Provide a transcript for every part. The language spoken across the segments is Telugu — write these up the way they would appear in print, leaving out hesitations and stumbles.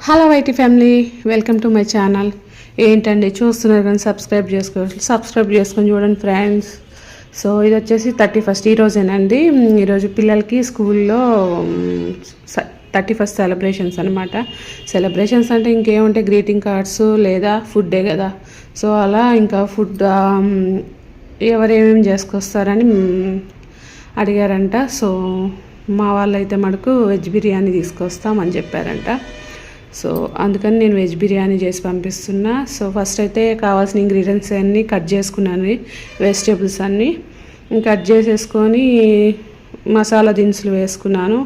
Hello YT family, welcome to my channel. ఏంటండి చూస్తున్నారు కానీ సబ్స్క్రైబ్ చేసుకొని చూడండి ఫ్రెండ్స్. సో ఇది వచ్చేసి 31st ఈరోజేనండి. ఈరోజు పిల్లలకి స్కూల్లో 31st సెలబ్రేషన్స్ అనమాట. సెలబ్రేషన్స్ అంటే ఇంకేముంటాయి, గ్రీటింగ్ కార్డ్స్ లేదా ఫుడ్డే కదా. సో అలా ఇంకా ఫుడ్ ఎవరేమేమి చేసుకొస్తారని అడిగారంట. సో మా వాళ్ళైతే మటుకు వెజ్ బిర్యానీ తీసుకొస్తామని చెప్పారంట. సో అందుకని నేను వెజ్ బిర్యానీ చేసి పంపిస్తున్నా. సో ఫస్ట్ అయితే కావాల్సిన ఇంగ్రీడియంట్స్ అన్నీ కట్ చేసుకున్నాను. వెజిటేబుల్స్ అన్నీ కట్ చేసేసుకొని మసాలా దినుసులు వేసుకున్నాను.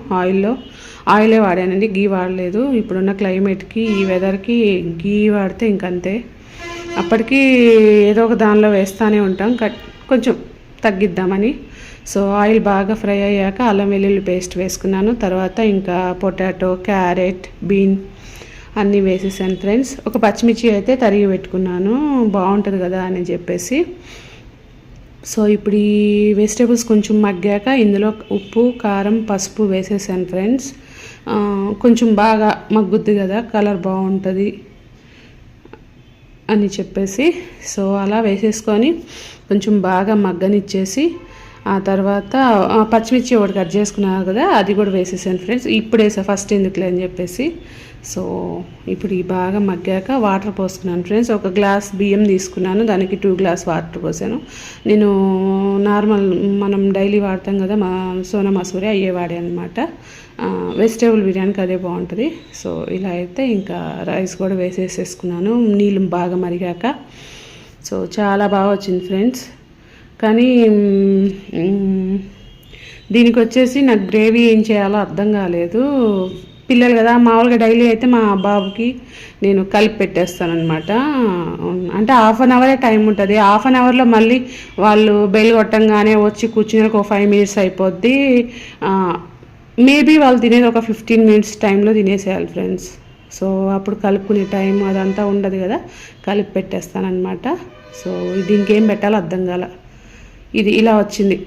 ఆయిలే వాడానండి, గీ వాడలేదు. ఇప్పుడున్న క్లైమేట్కి ఈ వెదర్కి గీ వాడితే ఇంకంతే. అప్పటికి ఏదో ఒక దానిలో వేస్తూనే ఉంటాం, కొంచెం తగ్గిద్దామని. సో ఆయిల్ బాగా ఫ్రై అయ్యాక అల్లం వెల్లుల్లి పేస్ట్ వేసుకున్నాను. తర్వాత ఇంకా పొటాటో, క్యారెట్, బీన్ అన్నీ వేసేసాను ఫ్రెండ్స్. ఒక పచ్చిమిర్చి అయితే తరిగి పెట్టుకున్నాను, బాగుంటుంది కదా అని చెప్పేసి. సో ఇప్పుడు ఈ వెజిటేబుల్స్ కొంచెం మగ్గాక ఇందులో ఉప్పు, కారం, పసుపు వేసేసాను ఫ్రెండ్స్. కొంచెం బాగా మగ్గుద్ది కదా, కలర్ బాగుంటుంది అని చెప్పేసి. సో అలా వేసేసుకొని కొంచెం బాగా మగ్గనిచ్చేసి ఆ తర్వాత పచ్చిమిర్చి ఒకటి కట్ చేసుకున్నాను కదా, అది కూడా వేసేసాను ఫ్రెండ్స్. ఇప్పుడు వేసా, ఫస్ట్ ఎందుకులే అని చెప్పేసి. సో ఇప్పుడు ఈ బాగా మగ్గాక వాటర్ పోసుకున్నాను ఫ్రెండ్స్. ఒక గ్లాస్ బియ్యం తీసుకున్నాను, దానికి 2 గ్లాస్ వాటర్ పోసాను. నేను నార్మల్ మనం డైలీ వాడతాం కదా, సోనా మసూరి అయ్యే వాడే అనమాట. వెజిటేబుల్ బిర్యానీకి అదే బాగుంటుంది. సో ఇలా అయితే ఇంకా రైస్ కూడా వేసేసేసుకున్నాను నీళ్ళు బాగా మరిగాక. సో చాలా బాగా వచ్చింది ఫ్రెండ్స్. కానీ దీనికి వచ్చేసి నాకు గ్రేవీ ఏం చేయాలో అర్థం కాలేదు. పిల్లలు కదా, మామూలుగా డైలీ అయితే మా బాబుకి నేను కలిపి పెట్టేస్తాను అనమాట. అంటే హాఫ్ అన్ అవరే టైం ఉంటుంది. హాఫ్ అన్ అవర్లో మళ్ళీ వాళ్ళు బెల్ కొట్టంగానే వచ్చి కూర్చుని ఒక 5 మినిట్స్ అయిపోద్ది. మేబీ వాళ్ళు తినేది ఒక 15 మినిట్స్ టైంలో తినేసేయాలి ఫ్రెండ్స్. సో అప్పుడు కలుపుకునే టైం అదంతా ఉండదు కదా, కలిపి పెట్టేస్తాను అనమాట. సో దీనికి ఏం పెట్టాలో అర్థం కాల. ఇది ఇలా వచ్చింది.